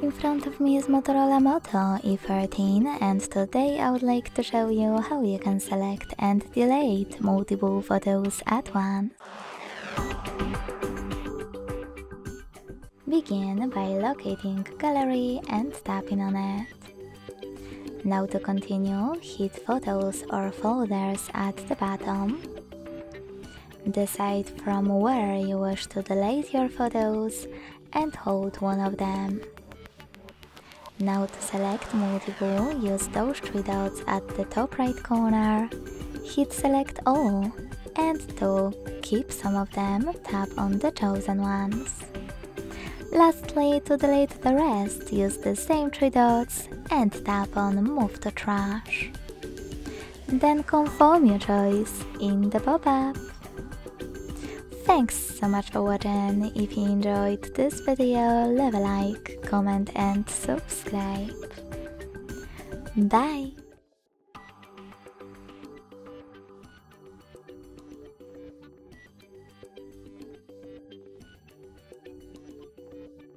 In front of me is Motorola Moto E14, and today I would like to show you how you can select and delete multiple photos at once. Begin by locating Gallery and tapping on it. Now to continue, hit Photos or Folders at the bottom. Decide from where you wish to delete your photos and hold one of them. Now to select multiple, use those three dots at the top right corner, hit Select All, and to keep some of them, tap on the chosen ones. Lastly, to delete the rest, use the same three dots and tap on Move to Trash. Then confirm your choice in the pop-up. Thanks so much for watching. If you enjoyed this video, leave a like, comment and subscribe. Bye!